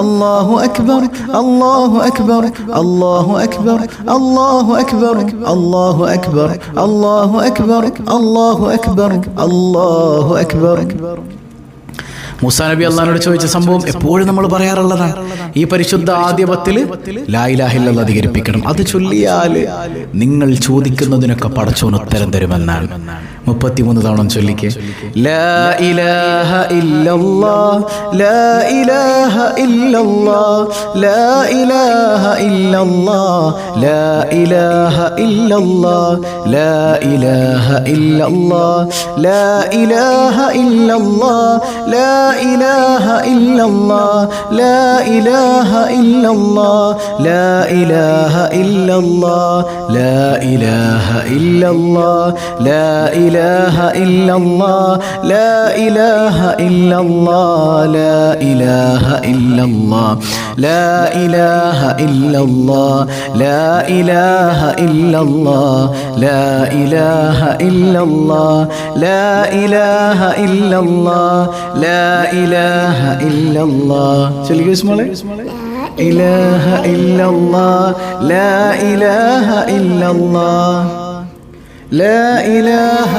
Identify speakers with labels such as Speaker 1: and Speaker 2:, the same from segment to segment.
Speaker 1: അല്ലാഹു അക്ബർ അല്ലാഹു അക്ബർ അല്ലാഹു അക്ബർ അല്ലാഹു അക്ബർ അല്ലാഹു അക്ബർ അല്ലാഹു അക്ബർ അല്ലാഹു അക്ബർ അല്ലാഹു അക്ബർ. മൂസാ നബി അള്ളാഹിനോട് ചോദിച്ച സംഭവം എപ്പോഴും നമ്മൾ പറയാറുള്ളതാണ്. ഈ പരിശുദ്ധ ആദ്യ പത്തിൽ ലാ ഇലാഹ ഇല്ലല്ലാഹ് അധികരിപ്പിക്കണം. അത് ചൊല്ലിയാൽ നിങ്ങൾ ചോദിക്കുന്നതിനൊക്കെ പടച്ചോൻ ഉത്തരം തരുമെന്നാണ്. 33 തവണ ചൊല്ലിക്കേ. ലാ ഇലാഹ ഇല്ലല്ലാഹ് ലാ ഇലാഹ ഇല്ലല്ലാഹ് ലാ ഇലാഹ ഇല്ലല്ലാഹ് ലാ ഇലാഹ ഇല്ലല്ലാഹ് ലാ ഇലാഹ ഇല്ലല്ലാഹ് ലാ ഇലാഹ ഇല്ലല്ലാഹ് ലാ ഇലാഹ ഇല്ലല്ലാഹ് ലാ ഇലാഹ ഇല്ലല്ലാഹ് ലാ ഇലാഹ ഇല്ലല്ലാഹ് ലാ ഇലാഹ ഇല്ലല്ലാഹ് ലാ ഇലാഹ ഇല്ലല്ലാഹ് ലാ ഇലാഹ ഇല്ലല്ലാഹ് ലാ ഇലാഹ ഇല്ലല്ലാഹ് ലാ ഇലാഹ ഇല്ലല്ലാഹ് ലാ ഇലാഹ ഇല്ലല്ലാഹ് ലാ ഇലാഹ ഇല്ലല്ലാഹ് ലാ ഇലാഹ ഇല്ലല്ലാഹ് ലാ ഇലാഹ ഇല്ലല്ലാഹ്. ചൊല്ലിക്കേ മോളെ. ഇലാഹ ഇല്ലല്ലാഹ് ലാ ഇലാഹ ഇല്ലല്ലാഹ് ലാ ഇലാഹ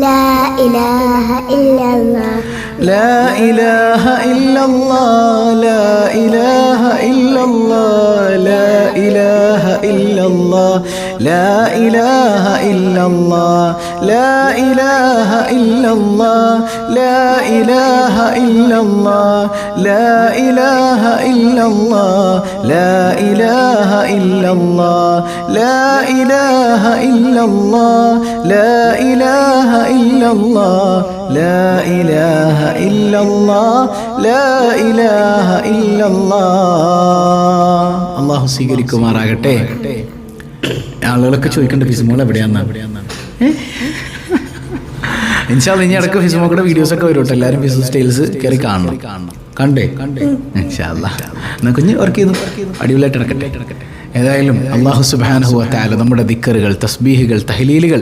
Speaker 2: لا إله إلا الله
Speaker 1: لا إله إلا الله لا إله إلا الله لا إله إلا الله لا إله إلا الله لا إله إلا الله لا إله إلا الله لا إله إلا الله لا إله إلا الله لا إله إلا الله لا إله إلا الله لا إله إلا الله لا إله إلا الله. അല്ലാഹു സ്വീകരിക്കുമാറാകട്ടെ. ആളുകളൊക്കെ ചോദിക്കേണ്ട ഫിസ്മോൾ എവിടെയാന്നാണ്. ഇൻഷാ അല്ലാഹ് ഇനി ഇടയ്ക്ക് ഫിസ്മോളുടെ വീഡിയോസ് ഒക്കെ വരും കേട്ടോ. എല്ലാവരും ഫിസ് സ്റ്റൈൽസ് കയറി കാണണം. കണ്ടേ ഇൻഷാ അല്ലാഹ്. എന്നാൽ കുഞ്ഞ് വർക്ക് ചെയ്തു അടിപൊളിയായിട്ട് നടക്കട്ടെ. ഏതായാലും അല്ലാഹു സുബ്ഹാനഹു വ തആല നമ്മുടെ ദിക്റുകൾ, തസ്ബീഹുകൾ, തഹ്ലീലുകൾ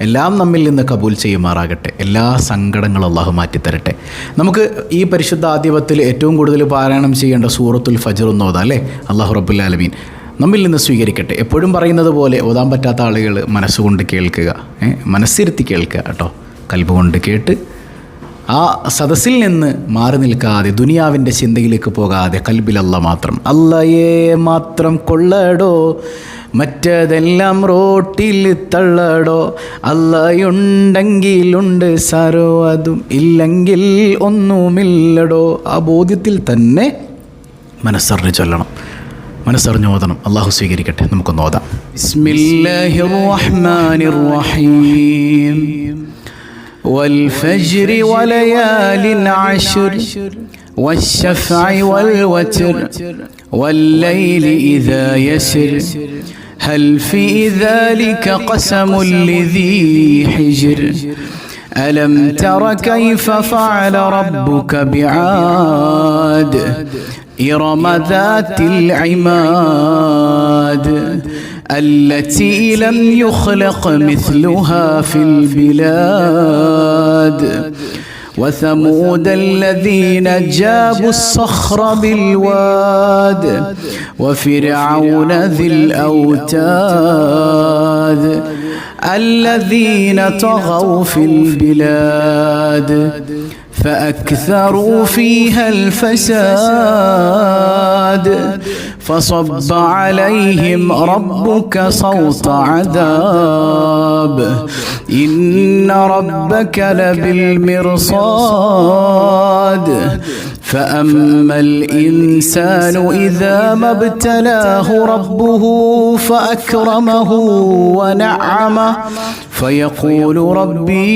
Speaker 1: എല്ലാം നമ്മിൽ നിന്ന് കബൂൽ ചെയ്യുമാറാകട്ടെ. എല്ലാ സങ്കടങ്ങളും അള്ളാഹു മാറ്റിത്തരട്ടെ. നമുക്ക് ഈ പരിശുദ്ധ ആദ്യവത്തിൽ ഏറ്റവും കൂടുതൽ പാരായണം ചെയ്യേണ്ട സൂറത്തുൽ ഫജ്ർ ഒന്ന് ഓതാം അല്ലേ. അള്ളാഹു റബ്ബുൽ ആലമീൻ നമ്മിൽ നിന്ന് സ്വീകരിക്കട്ടെ. എപ്പോഴും പറയുന്നത് പോലെ ഓതാൻ പറ്റാത്ത ആളുകൾ മനസ്സുകൊണ്ട് കേൾക്കുക, മനസ്സിരുത്തി കേൾക്കുക കേട്ടോ. കൽബ് കൊണ്ട് കേട്ട് ആ സദസ്സിൽ നിന്ന് മാറി നിൽക്കാതെ, ദുനിയാവിൻ്റെ ചിന്തയിലേക്ക് പോകാതെ കൽബിൽ അല്ലാ മാത്രം, അല്ലയെ മാത്രം കൊള്ളടോ, മറ്റതെല്ലാം റോട്ടിൽ തള്ളടോ. അല്ലയുണ്ടെങ്കിലുണ്ട് സർവ്വതും, ഇല്ലെങ്കിൽ ഒന്നുമില്ലടോ. ആ ബോധ്യത്തിൽ തന്നെ മനസ്സറിഞ്ഞ് ചൊല്ലണം, മനസ്സറിഞ്ഞ് ഓതണം. അള്ളാഹു സ്വീകരിക്കട്ടെ. നമുക്കൊന്ന് ഓതാം. ബിസ്മില്ലാഹിർ റഹ്മാനിർ റഹീം. والفجر وليال عشر والشفع والوتر والليل إذا يسر هل في ذلك قسم لذي حجر ألم تر كيف فعل ربك بعاد إرم ذات العماد التي لم يخلق مثلها في البلاد وثمود الذين جابوا الصخر بالواد وفرعون ذي الأوتاد الذين طغوا في البلاد فأكثروا فيها الفساد فصب عليهم ربك صوت عذاب إن ربك لبالمرصاد فأما الإنسان إذا ما ابتلاه ربه فأكرمه ونعمه فيقول ربي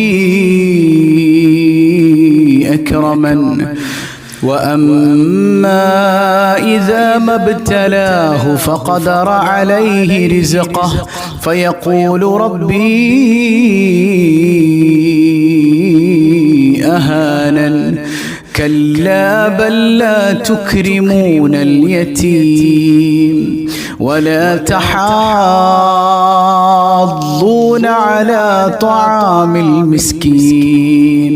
Speaker 1: أكرمن وأما إذا ما ابتلاه فقدر عليه رزقه فيقول ربي أهانن كلا بل لا تكرمون اليتيم ولا تحاضون على طعام المسكين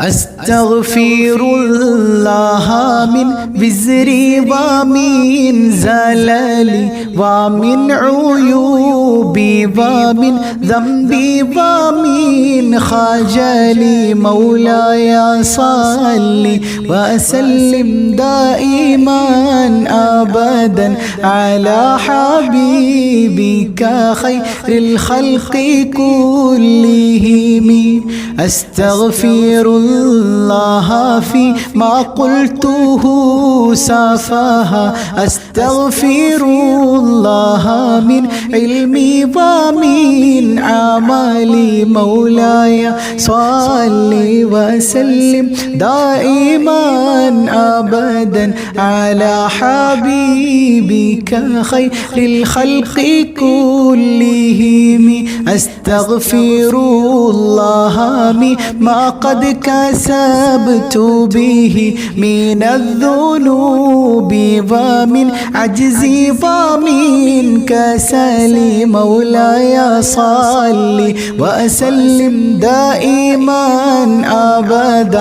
Speaker 1: അസ്തഗ്ഫിറുല്ലാഹ മിൻ വിസ്രി വമിൻ സലലി വമിൻ ഉയൂബി വമിൻ ദംബി വമിൻ ഖജലി മൗലായ സല്ലി വസല്ലിം ദായിമൻ അബദൻ അലാ ഹബീബിക ഖൈറിൽ ഖൽഖി കുല്ലിഹിം അസ്തഗ്ഫിറുല്ലാഹ ഫീമാ ഖുൽതുഹു സഫഹ അസ്തഗ്ഫിറുല്ലാഹ മിൻ ഇൽമി വമിൻ അമലി മൗലായ സ്വല്ലി വസല്ലിം ദായിമൻ അബദൻ അലാ ഹബീബിക ഖൈറിൽ ഖൽഖി കുല്ലിഹിം അസ്തഗ്ഫിറുല്ലാഹ മിമ്മാ ഖദ് കസബ്തു ബിഹി മിനദ്ദുനൂബി വമിൻ അജ്സി വമിൻ കസലി മൗലായ സ്വല്ലി വസല്ലിം ദായിമൻ അബദ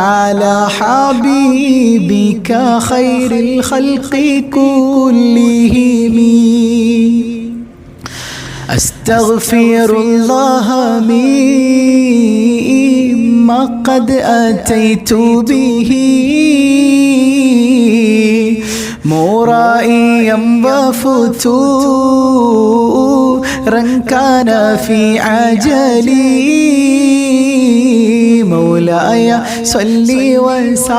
Speaker 1: അലാ ഹബീബിക ഖൈറിൽ ഖൽഖി കുല്ലിഹിം അസ്തഗ്ഫിറുല്ലാഹ മിമ്മാ ഖദ് അതൈതു ബിഹി മുറായിയം വഫുതൂറൻ കാന ഫി അജലി മൗലായ സ്വല്ലി വസല്ലിം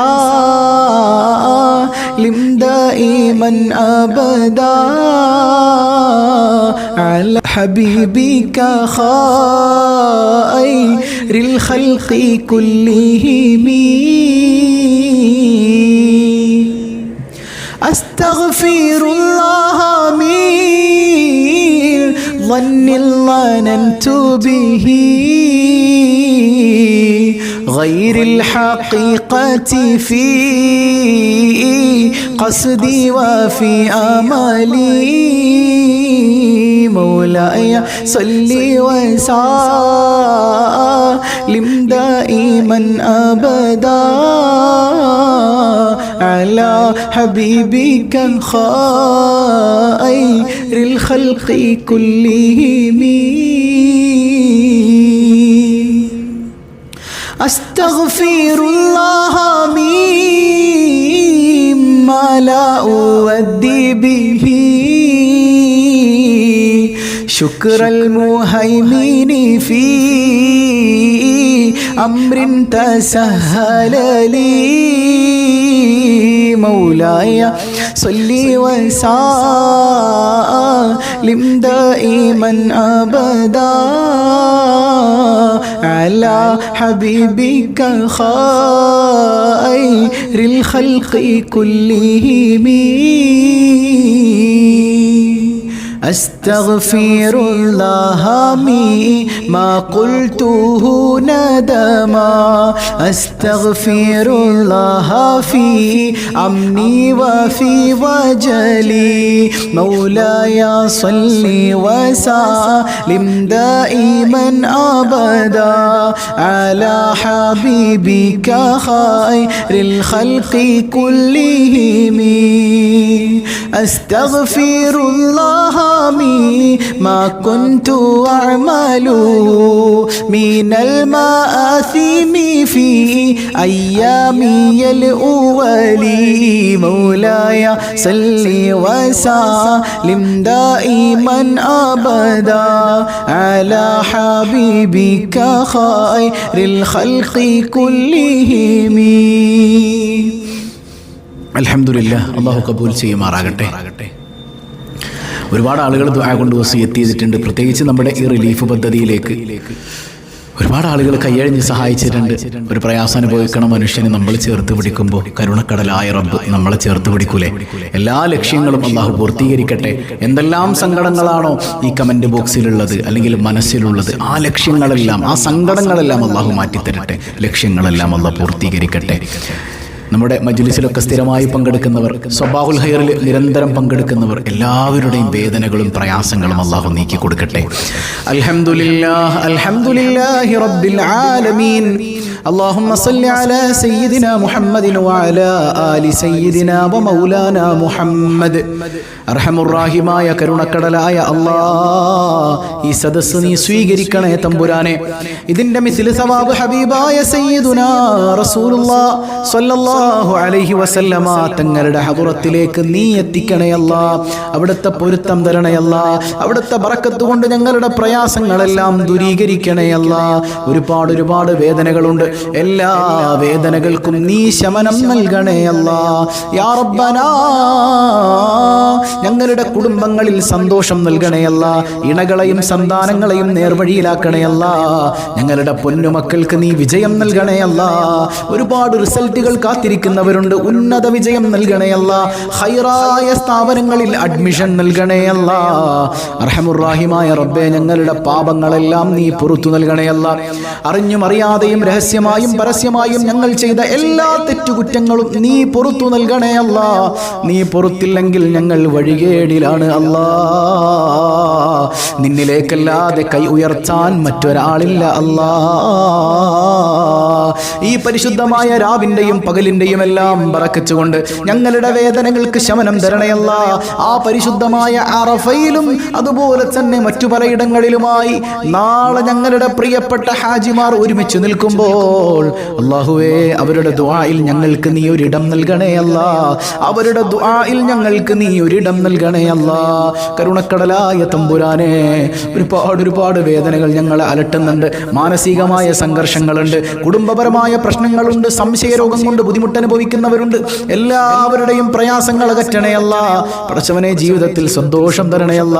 Speaker 1: ദായിമൻ അബദാ അലാ ഹബീബിക ഖൈറിൽ ഖൽഖി കുല്ലിഹിം അസ്തഗ്ഫിറുല്ലാഹ മിൻ ظنِّ ظننت به غير الحقيقة في قصدي وفي آمالي مولاي صلي وسلم دائما أبدا على حبيبك خير الخلق كلهم أستغفر الله مما لا أودي به شكر المهيمن في أمر تسهل لي مولاي صلي وسلم دائما أبدا على حبيبك خير الخلق كلهم أستغفر الله ما قلته ندما أستغفر الله في أمني وفي وجلي مولاي صلي وسلم دائما أبدا على حبيبك خير الخلق كلهم أستغفر الله ما كنت أعمل من المآثم في أيامي الأولي مولاي صل وسلم دائما أبدا على حبيبك خير الخلق كلهم അൽഹംദുലില്ലാഹ്. അള്ളാഹു കബൂൽ ചെയ്യുമാറാകട്ടെ. ഒരുപാട് ആളുകൾ ദുആ കൊണ്ട് വസിയത്ത് ചെയ്തിട്ടുണ്ട്. പ്രത്യേകിച്ച് നമ്മുടെ ഈ റിലീഫ് പദ്ധതിയിലേക്ക് ഒരുപാട് ആളുകൾ കൈയഴിഞ്ഞ് സഹായിച്ചിട്ടുണ്ട്. ഒരു പ്രയാസം അനുഭവിക്കണ മനുഷ്യനെ നമ്മൾ ചേർത്ത് പിടിക്കുമ്പോൾ കരുണക്കടലായ റബ്ബ് നമ്മളെ ചേർത്ത് പിടിക്കൂലേ. എല്ലാ ലക്ഷ്യങ്ങളും അള്ളാഹു പൂർത്തീകരിക്കട്ടെ. എന്തെല്ലാം സങ്കടങ്ങളാണോ ഈ കമൻറ്റ് ബോക്സിലുള്ളത് അല്ലെങ്കിൽ മനസ്സിലുള്ളത്, ആ ലക്ഷ്യങ്ങളെല്ലാം, ആ സങ്കടങ്ങളെല്ലാം അള്ളാഹു മാറ്റിത്തരട്ടെ. ലക്ഷ്യങ്ങളെല്ലാം അള്ളാഹു പൂർത്തീകരിക്കട്ടെ. നമ്മുടെ മജ്ലിസിലൊക്കെ സ്ഥിരമായി പങ്കെടുക്കുന്നവർ, സ്വബാഹുൽ ഖൈറിൽ നിരന്തരം പങ്കെടുക്കുന്നവർ, എല്ലാവരുടെയും വേദനകളും പ്രയാസങ്ങളും അല്ലാഹു നീക്കി കൊടുക്കട്ടെ. അൽഹംദുലില്ലാഹ് അൽഹംദുലില്ലാഹി റബ്ബിൽ ആലമീൻ اللهم صل على سيدنا محمد وعلى آل سيدنا ومولانا محمد അർഹമുറാഹിമായ കരുണക്കടലായ അല്ലാഹ് ഈ സദസ്സ് നീ സ്വീകരിക്കണേ തമ്പുരാനെ. ഇതിന്റെ മിസ്ലി സവാബ് ഹബീബായ സയ്യിദുനാ റസൂലുള്ളാഹ് സ്വല്ലല്ലാഹു അലൈഹി വസല്ലമ തങ്ങളുടെ ഹദറത്തിലേക്ക് നീ എത്തിക്കണേ അല്ലാഹ്. അവിടുത്തെ പൊരുത്തം തരണേ അല്ലാഹ്. അവിടുത്തെ ബറക്കത്ത് കൊണ്ട് ഞങ്ങളുടെ പ്രയാസങ്ങളെല്ലാം ദൂരീകരിക്കണേ അല്ലാഹ്. ഒരുപാട് വേദനകളുണ്ട്. എല്ലാ വേദനകൾക്കും നീ ശമനം നൽകണേ അല്ലാഹ്. യാ റബ്ബനാ ഞങ്ങളുടെ കുടുംബങ്ങളിൽ സന്തോഷം നൽകണയല്ല. ഇണകളെയും സന്താനങ്ങളെയും നേർവഴിയിലാക്കണയല്ല. ഞങ്ങളുടെ പൊന്നുമക്കൾക്ക് നീ വിജയം നൽകണയല്ല. ഒരുപാട് റിസൾട്ടുകൾ കാത്തിരിക്കുന്നവരുണ്ട്. ഉന്നത വിജയം നൽകണയല്ല. ഹൈറായ സ്ഥാപനങ്ങളിൽ അഡ്മിഷൻ നൽകണയല്ല. അർഹമുറാഹിമായ റബ്ബേ, ഞങ്ങളുടെ പാപങ്ങളെല്ലാം നീ പുറത്തു നൽകണയല്ല. അറിഞ്ഞും അറിയാതെയും രഹസ്യമായും പരസ്യമായും ഞങ്ങൾ ചെയ്ത എല്ലാ തെറ്റുകുറ്റങ്ങളും നീ പുറത്തു നൽകണയല്ല. നീ പുറത്തില്ലെങ്കിൽ ഞങ്ങൾ വഴികേടിലാണ് അല്ലാ. നിന്നിലേക്കല്ലാതെ കൈ ഉയർത്താൻ മറ്റൊരാളില്ല അല്ലാ. ഈ പരിശുദ്ധമായ രാവിന്റെയും പകലിന്റെയും എല്ലാം ബറക്കത്തുകൊണ്ട് ഞങ്ങളുടെ വേദനകൾക്ക് ശമനം തരണയല്ല. ആ പരിശുദ്ധമായ അറഫയിലും അതുപോലെ തന്നെ മറ്റു പലയിടങ്ങളിലുമായി നാളെ ഞങ്ങളുടെ പ്രിയപ്പെട്ട ഹാജിമാർ ഒരുമിച്ച് നിൽക്കുമ്പോൾ അല്ലാഹുവേ, അവരുടെ ദുആയിൽ ഞങ്ങൾക്ക് നീ ഒരിടം നൽകണേ അല്ലാ. അവരുടെ ദുആയിൽ ഞങ്ങൾക്ക് നീ ഒരിടം നൽകണേ അല്ലാ. കരുണക്കടലായ തമ്പുരാനെ, ഒരുപാട് വേദനകൾ ഞങ്ങളെ അലട്ടുന്നുണ്ട്. മാനസികമായ സംഘർഷങ്ങളുണ്ട്, കുടുംബപരമായ പ്രശ്നങ്ങളുണ്ട്, സംശയരോഗം കൊണ്ട് ബുദ്ധിമുട്ടനുഭവിക്കുന്നവരുണ്ട്. എല്ലാവരുടെയും പ്രയാസങ്ങൾ അകറ്റണയല്ല. പടച്ചവനെ, ജീവിതത്തിൽ സന്തോഷം തരണയല്ല.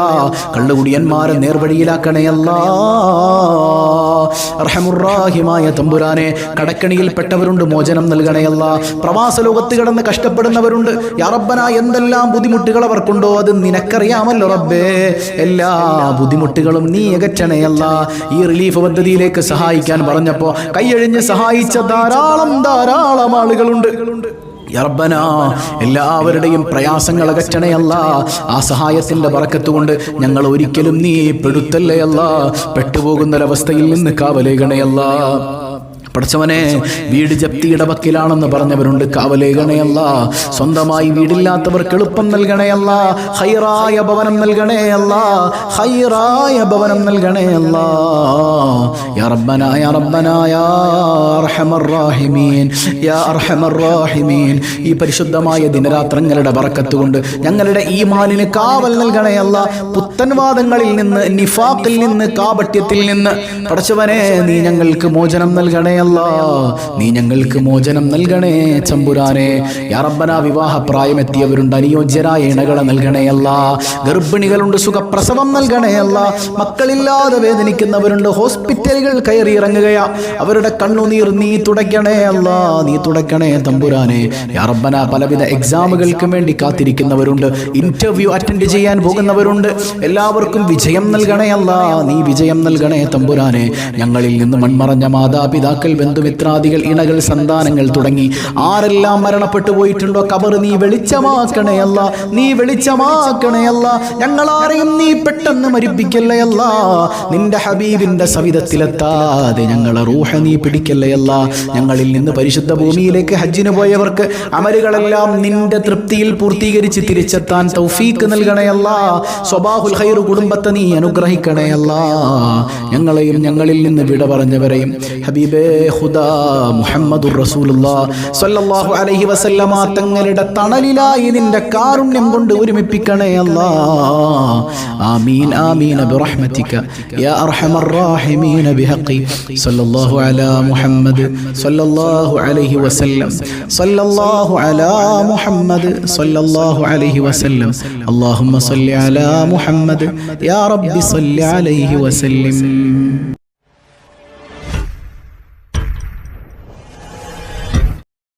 Speaker 1: കള്ളുകുടിയന്മാരെ നേർവഴിയിലാക്കണയല്ല. റഹമുറാഹിമായ തമ്പുരാനെ, കടക്കണിയിൽപ്പെട്ടവരുണ്ട്, മോചനം നൽകണയല്ല. പ്രവാസ ലോകത്ത് കിടന്ന് കഷ്ടപ്പെടുന്നവരുണ്ട്. യാ റബ്ബന, എന്തെല്ലാം ബുദ്ധിമുട്ടുകൾ അവർക്കുണ്ടോ അത് നിനക്കറിയാമല്ലോ റബ്ബേ. എല്ലാ ബുദ്ധിമുട്ടുകളും നീ അകറ്റണയല്ല. ഈ റിലീഫ് പദ്ധതിയിലേക്ക് സഹായിക്കാൻ പറഞ്ഞപ്പോ കൈയഴിഞ്ഞ് സഹായിച്ച ധാരാളം ആളുകളുണ്ട്. യാ റബ്ബന, എല്ലാവരുടെയും പ്രയാസങ്ങൾ അകറ്റണയല്ല. ആ സഹായത്തിന്റെ ബറക്കത്ത് കൊണ്ട് ഞങ്ങൾ ഒരിക്കലും നീ പെടുത്തല്ലയല്ല. പെട്ടുപോകുന്നൊരവസ്ഥയിൽ നിന്ന് കാവലേകണയല്ല. പടച്ചവനെ, വീട് ജപ്തിയുടെ വക്കിലാണെന്ന് പറഞ്ഞവരുണ്ട്, കാവലേകണയല്ല. സ്വന്തമായി വീടില്ലാത്തവർക്ക് എളുപ്പം നൽകണയല്ല. ഹൈറായ ഭവനം നൽകണയല്ല. ഹൈറായ ഭവനം നൽകണയല്ല. യാ റബ്ബന, യാ റബ്ബന, യാ അർഹമർ റഹീമീൻ, യാ അർഹമർ റഹീമീൻ. ഈ പരിശുദ്ധമായ ദിനരാത്രങ്ങളുടെ ബറക്കത്ത് കൊണ്ട് ഞങ്ങളുടെ ഈമാനിന് കാവൽ നൽകണയല്ല. പുത്തൻവാദങ്ങളിൽ നിന്ന്, നിഫാഖിൽ നിന്ന്, കാപട്യത്തിൽ നിന്ന് പടച്ചവനെ നീ ഞങ്ങൾക്ക് മോചനം നൽകണേ. നീ ഞങ്ങൾക്ക് മോചനം നൽകണേ ചമ്പുരാനെ. യാ റബ്ബന, വിവാഹ പ്രായമെത്തിയവരുണ്ട്, അനുയോജ്യരായ ഇണകളെ നൽകണേയല്ല. ഗർഭിണികളുണ്ട്, സുഖപ്രസവം നൽകണേയല്ല. മക്കളില്ലാതെ വേദനിക്കുന്നവരുണ്ട്, ഹോസ്പിറ്റലുകൾ കയറി ഇറങ്ങുകയാ. അവരുടെ കണ്ണുനീർ നീ തുടയ്ക്കണേയല്ല. നീ തുടയ്ക്കണേ തമ്പുരാനെ. യാ റബ്ബന, പലവിധ എക്സാമുകൾക്ക് വേണ്ടി കാത്തിരിക്കുന്നവരുണ്ട്, ഇന്റർവ്യൂ അറ്റൻഡ് ചെയ്യാൻ പോകുന്നവരുണ്ട്. എല്ലാവർക്കും വിജയം നൽകണേയല്ല. നീ വിജയം നൽകണേ തമ്പുരാനെ. ഞങ്ങളിൽ നിന്ന് മൺമറഞ്ഞ മാതാപിതാക്കൾ, ബന്ധുമിത്രാദികൾ, ഇണകൾ, സന്താനങ്ങൾ തുടങ്ങി ആരെല്ലാം മരണപ്പെട്ടു പോയിട്ടുണ്ടോ ഖബർ നീ വെളിച്ചമാക്കണയല്ല. നീ വെളിച്ചമാക്കണയല്ല. ഞങ്ങളാരെയും നീ പെട്ടെന്ന് മരിപ്പിക്കല്ലയല്ല. നിന്റെ ഹബീബിന്റെ സവിധത്തിലെത്താതെ ഞങ്ങളെ റൂഹ നീ പിടിക്കല്ലയല്ല. ഞങ്ങളിൽ നിന്ന് പരിശുദ്ധ ഭൂമിയിലേക്ക് ഹജ്ജിന് പോയവർക്ക് അമലുകളെല്ലാം നിന്റെ തൃപ്തിയിൽ പൂർത്തീകരിച്ച് തിരിച്ചെത്താൻ തൗഫീക്ക് നൽകണയല്ല. സ്വബാഹുൽ ഖൈർ കുടുംബത്തെ നീ അനുഗ്രഹിക്കണയല്ല. ഞങ്ങളെയും ഞങ്ങളിൽ നിന്ന് വിട പറഞ്ഞവരെയും ഹബീബേ ഖുദാ മുഹമ്മദുർ റസൂലുള്ളാഹി സ്വല്ലല്ലാഹു അലൈഹി വസല്ലമ തങ്ങളുടെ തണലിലായി നിന്റെ കാരുണ്യം കൊണ്ട് ഒരുമിപ്പിക്കണേ അല്ലാഹ്. ആമീൻ ആമീൻ ബിറഹ്മതിക യാ അർഹമർ റഹീമീൻ ബിഹഖി സ്വല്ലല്ലാഹു അലാ മുഹമ്മദ് സ്വല്ലല്ലാഹു അലൈഹി വസല്ലം സ്വല്ലല്ലാഹു അലാ മുഹമ്മദ് സ്വല്ലല്ലാഹു അലൈഹി വസല്ലം. അല്ലാഹുമ്മ സ്വല്ലി അലാ മുഹമ്മദ് യാ റബ്ബി സ്വല്ലി അലൈഹി വസല്ലം.